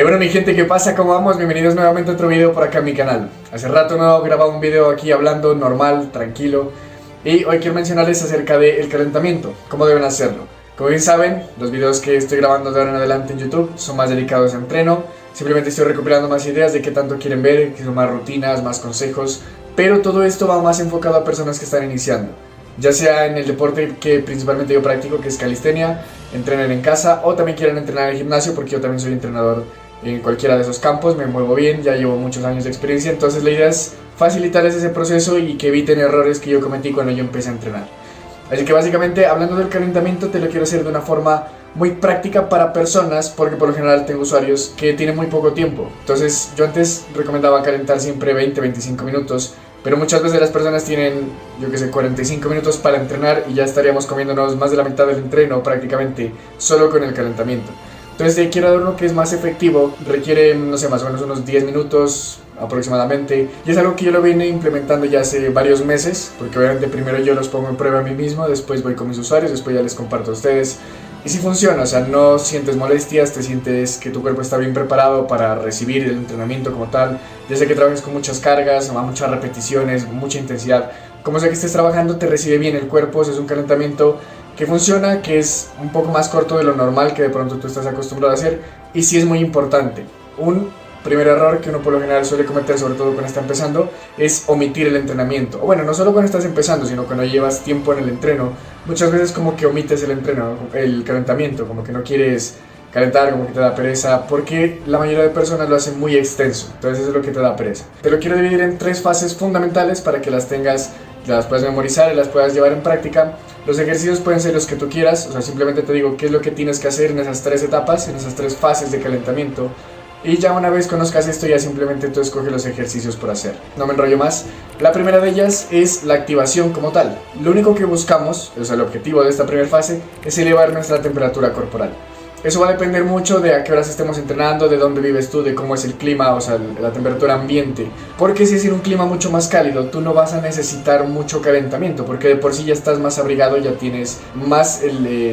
Bueno mi gente, ¿qué pasa? ¿Cómo vamos? Bienvenidos nuevamente a otro video por acá en mi canal. Hace rato no he grabado un video aquí hablando normal, tranquilo. Y hoy quiero mencionarles acerca del calentamiento, cómo deben hacerlo. Como bien saben, los videos que estoy grabando de ahora en adelante en YouTube son más dedicados a entreno. Simplemente estoy recopilando más ideas de qué tanto quieren ver, que son más rutinas, más consejos. Pero todo esto va más enfocado a personas que están iniciando, ya sea en el deporte que principalmente yo practico, que es calistenia, entrenen en casa o también quieren entrenar en el gimnasio, porque yo también soy entrenador en cualquiera de esos campos, me muevo bien, ya llevo muchos años de experiencia, entonces la idea es facilitarles ese proceso y que eviten errores que yo cometí cuando yo empecé a entrenar. Así que básicamente, hablando del calentamiento, te lo quiero hacer de una forma muy práctica para personas, porque por lo general tengo usuarios que tienen muy poco tiempo. Entonces yo antes recomendaba calentar siempre 20-25 minutos, pero muchas veces las personas tienen, yo que sé, 45 minutos para entrenar y ya estaríamos comiéndonos más de la mitad del entreno prácticamente solo con el calentamiento. Entonces quiero dar uno que es más efectivo, requiere, no sé, más o menos unos 10 minutos aproximadamente, y es algo que yo lo vine implementando ya hace varios meses, porque obviamente primero yo los pongo en prueba a mí mismo, después voy con mis usuarios, después ya les comparto a ustedes, y si funciona, o sea, no sientes molestias, te sientes que tu cuerpo está bien preparado para recibir el entrenamiento como tal, ya sea que trabajes con muchas cargas, muchas repeticiones, mucha intensidad, como sea que estés trabajando, te recibe bien el cuerpo, o sea, es un calentamiento que funciona, que es un poco más corto de lo normal que de pronto tú estás acostumbrado a hacer. Y sí es muy importante, un primer error que uno por lo general suele cometer, sobre todo cuando está empezando, es omitir el entrenamiento. O bueno, no solo cuando estás empezando, sino cuando llevas tiempo en el entreno, muchas veces como que omites el entreno, el calentamiento, como que no quieres calentar, como que te da pereza, porque la mayoría de personas lo hacen muy extenso, entonces eso es lo que te da pereza. Te lo quiero dividir en 3 fases fundamentales para que las tengas, las puedas memorizar y las puedas llevar en práctica. Los ejercicios pueden ser los que tú quieras, o sea, simplemente te digo qué es lo que tienes que hacer en esas 3 etapas, en esas 3 fases de calentamiento. Y ya una vez conozcas esto, ya simplemente tú escoges los ejercicios por hacer. No me enrollo más. La primera de ellas es la activación como tal. Lo único que buscamos, o sea, el objetivo de esta primera fase, es elevar nuestra temperatura corporal. Eso va a depender mucho de a qué horas estemos entrenando, de dónde vives tú, de cómo es el clima, o sea, la temperatura ambiente. Porque si es en un clima mucho más cálido, tú no vas a necesitar mucho calentamiento, porque de por sí ya estás más abrigado, ya tienes más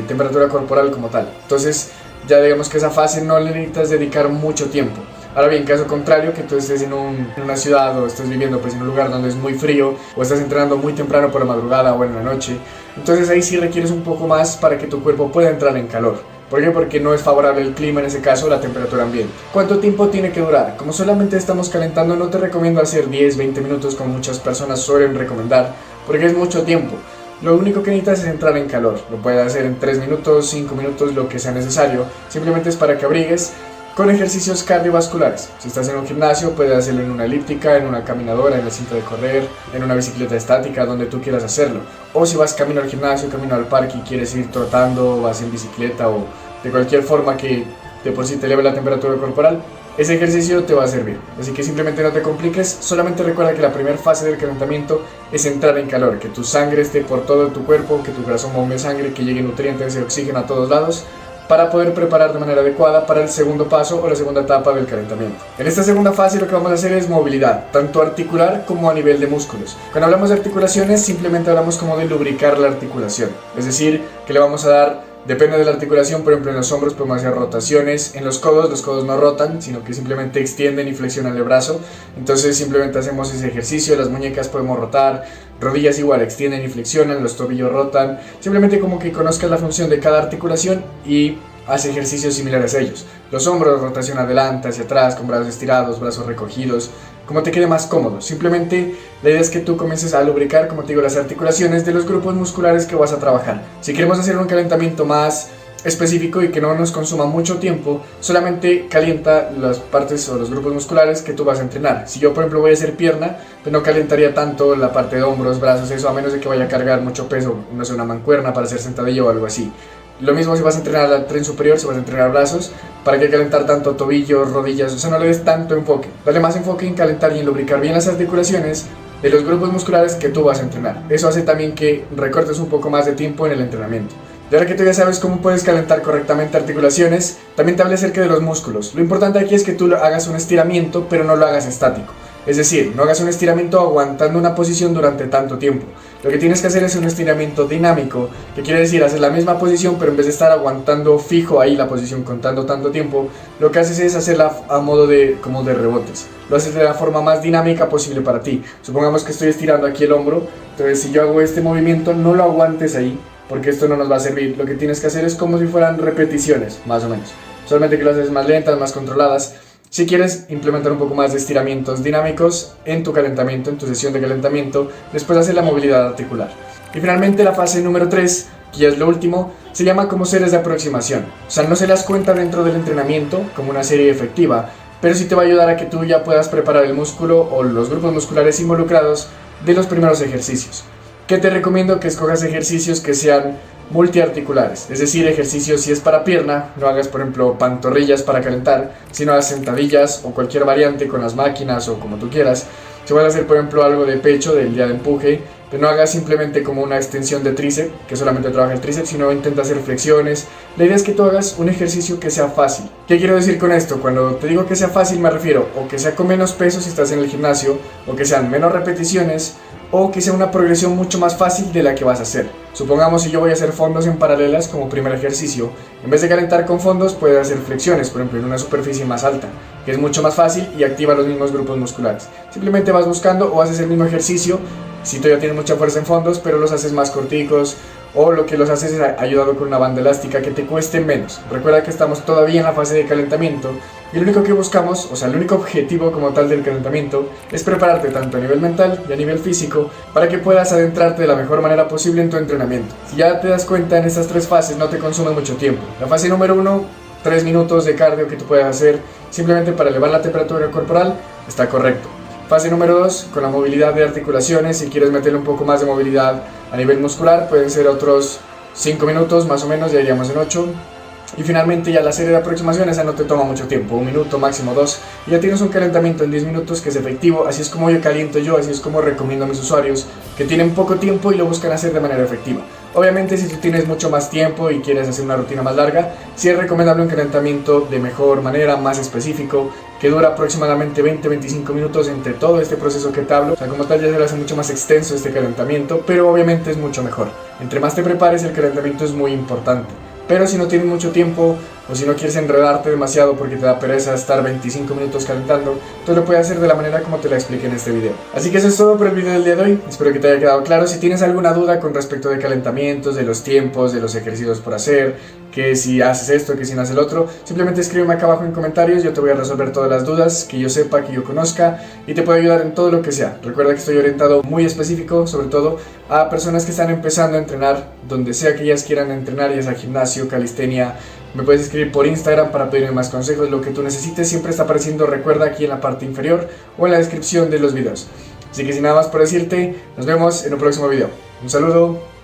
temperatura corporal como tal. Entonces, ya digamos que esa fase no le necesitas dedicar mucho tiempo. Ahora bien, caso contrario, que tú estés en una ciudad o estés viviendo pues en un lugar donde es muy frío, o estás entrenando muy temprano por la madrugada o en la noche, entonces ahí sí requieres un poco más para que tu cuerpo pueda entrar en calor. ¿Por qué? Porque no es favorable el clima, en ese caso la temperatura ambiente. ¿Cuánto tiempo tiene que durar? Como solamente estamos calentando, no te recomiendo hacer 10-20 minutos como muchas personas suelen recomendar, porque es mucho tiempo. Lo único que necesitas es entrar en calor. Lo puedes hacer en 3 minutos, 5 minutos, lo que sea necesario. Simplemente es para que abrigues con ejercicios cardiovasculares. Si estás en un gimnasio, puedes hacerlo en una elíptica, en una caminadora, en la cinta de correr, en una bicicleta estática, donde tú quieras hacerlo. O si vas camino al gimnasio, camino al parque y quieres ir trotando, vas en bicicleta o de cualquier forma que de por sí te eleve la temperatura corporal, ese ejercicio te va a servir. Así que simplemente no te compliques, solamente recuerda que la primera fase del calentamiento es entrar en calor, que tu sangre esté por todo tu cuerpo, que tu corazón bombe sangre, que llegue nutrientes y oxígeno a todos lados, para poder preparar de manera adecuada para el segundo paso o la segunda etapa del calentamiento. En esta segunda fase lo que vamos a hacer es movilidad, tanto articular como a nivel de músculos. Cuando hablamos de articulaciones, simplemente hablamos como de lubricar la articulación, es decir, que le vamos a dar, depende de la articulación, por ejemplo en los hombros podemos hacer rotaciones, en los codos no rotan, sino que simplemente extienden y flexionan el brazo, entonces simplemente hacemos ese ejercicio. Las muñecas podemos rotar, rodillas igual, extienden y flexionan, los tobillos rotan, simplemente como que conozcas la función de cada articulación y haz ejercicios similares a ellos. Los hombros, rotación adelante, hacia atrás, con brazos estirados, brazos recogidos, como te quede más cómodo. Simplemente la idea es que tú comiences a lubricar, como te digo, las articulaciones de los grupos musculares que vas a trabajar. Si queremos hacer un calentamiento más específico y que no nos consuma mucho tiempo, solamente calienta las partes o los grupos musculares que tú vas a entrenar. Si yo por ejemplo voy a hacer pierna, pues no calentaría tanto la parte de hombros, brazos, eso, a menos de que vaya a cargar mucho peso, no sé, una mancuerna para hacer sentadillo o algo así. Lo mismo si vas a entrenar al tren superior, si vas a entrenar brazos, para que calentar tanto tobillos, rodillas, o sea, no le des tanto enfoque. Dale más enfoque en calentar y en lubricar bien las articulaciones de los grupos musculares que tú vas a entrenar. Eso hace también que recortes un poco más de tiempo en el entrenamiento. Y ahora que tú ya sabes cómo puedes calentar correctamente articulaciones, también te hablé acerca de los músculos. Lo importante aquí es que tú hagas un estiramiento, pero no lo hagas estático. Es decir, no hagas un estiramiento aguantando una posición durante tanto tiempo. Lo que tienes que hacer es un estiramiento dinámico, que quiere decir hacer la misma posición, pero en vez de estar aguantando fijo ahí la posición contando tanto tiempo, lo que haces es hacerla a modo de como de rebotes. Lo haces de la forma más dinámica posible para ti. Supongamos que estoy estirando aquí el hombro, entonces si yo hago este movimiento, no lo aguantes ahí, porque esto no nos va a servir. Lo que tienes que hacer es como si fueran repeticiones, más o menos. Solamente que lo haces más lentas, más controladas. Si quieres implementar un poco más de estiramientos dinámicos en tu calentamiento, en tu sesión de calentamiento, después hacer la movilidad articular. Y finalmente la fase número 3, que ya es lo último, se llama como series de aproximación. O sea, no se las cuenta dentro del entrenamiento como una serie efectiva, pero sí te va a ayudar a que tú ya puedas preparar el músculo o los grupos musculares involucrados de los primeros ejercicios. ¿Qué te recomiendo? Que escojas ejercicios que sean multiarticulares, es decir, ejercicios si es para pierna, no hagas por ejemplo pantorrillas para calentar, sino hagas sentadillas o cualquier variante con las máquinas o como tú quieras. Si vas a hacer por ejemplo algo de pecho, del día de empuje, pero no hagas simplemente como una extensión de tríceps, que solamente trabaja el tríceps, sino intenta hacer flexiones. La idea es que tú hagas un ejercicio que sea fácil. ¿Qué quiero decir con esto? Cuando te digo que sea fácil me refiero o que sea con menos peso si estás en el gimnasio, o que sean menos repeticiones, o que sea una progresión mucho más fácil de la que vas a hacer. Supongamos si yo voy a hacer fondos en paralelas como primer ejercicio, en vez de calentar con fondos puedes hacer flexiones, por ejemplo en una superficie más alta, que es mucho más fácil y activa los mismos grupos musculares. Simplemente vas buscando o haces el mismo ejercicio, si tú ya tienes mucha fuerza en fondos, pero los haces más corticos, o lo que los haces es ayudado con una banda elástica que te cueste menos. Recuerda que estamos todavía en la fase de calentamiento y lo único que buscamos, o sea, el único objetivo como tal del calentamiento es prepararte tanto a nivel mental y a nivel físico para que puedas adentrarte de la mejor manera posible en tu entrenamiento. Si ya te das cuenta, en estas 3 fases no te consume mucho tiempo. La fase número 1, 3 minutos de cardio que tú puedes hacer simplemente para elevar la temperatura corporal, está correcto. Fase número 2, con la movilidad de articulaciones, si quieres meterle un poco más de movilidad a nivel muscular, pueden ser otros 5 minutos más o menos, ya iríamos en 8. Y finalmente ya la serie de aproximaciones, esa no te toma mucho tiempo, 1 minuto, máximo 2, y ya tienes un calentamiento en 10 minutos que es efectivo. Así es como yo caliento yo, así es como recomiendo a mis usuarios que tienen poco tiempo y lo buscan hacer de manera efectiva. Obviamente si tú tienes mucho más tiempo y quieres hacer una rutina más larga, sí es recomendable un calentamiento de mejor manera, más específico, que dura aproximadamente 20-25 minutos entre todo este proceso que te hablo. O sea, como tal ya se lo hace mucho más extenso este calentamiento, pero obviamente es mucho mejor. Entre más te prepares, el calentamiento es muy importante. Pero si no tienes mucho tiempo o si no quieres enredarte demasiado porque te da pereza estar 25 minutos calentando, tú lo puedes hacer de la manera como te la expliqué en este video. Así que eso es todo por el video del día de hoy. Espero que te haya quedado claro. Si tienes alguna duda con respecto de calentamientos, de los tiempos, de los ejercicios por hacer, que si haces esto, que si no haces el otro, simplemente escríbeme acá abajo en comentarios. Yo te voy a resolver todas las dudas que yo sepa, que yo conozca, y te puedo ayudar en todo lo que sea. Recuerda que estoy orientado muy específico, sobre todo a personas que están empezando a entrenar, donde sea que ellas quieran entrenar, ya sea gimnasio, calistenia. Me puedes escribir por Instagram para pedirme más consejos. Lo que tú necesites siempre está apareciendo, recuerda, aquí en la parte inferior o en la descripción de los videos. Así que sin nada más por decirte, nos vemos en un próximo video. Un saludo.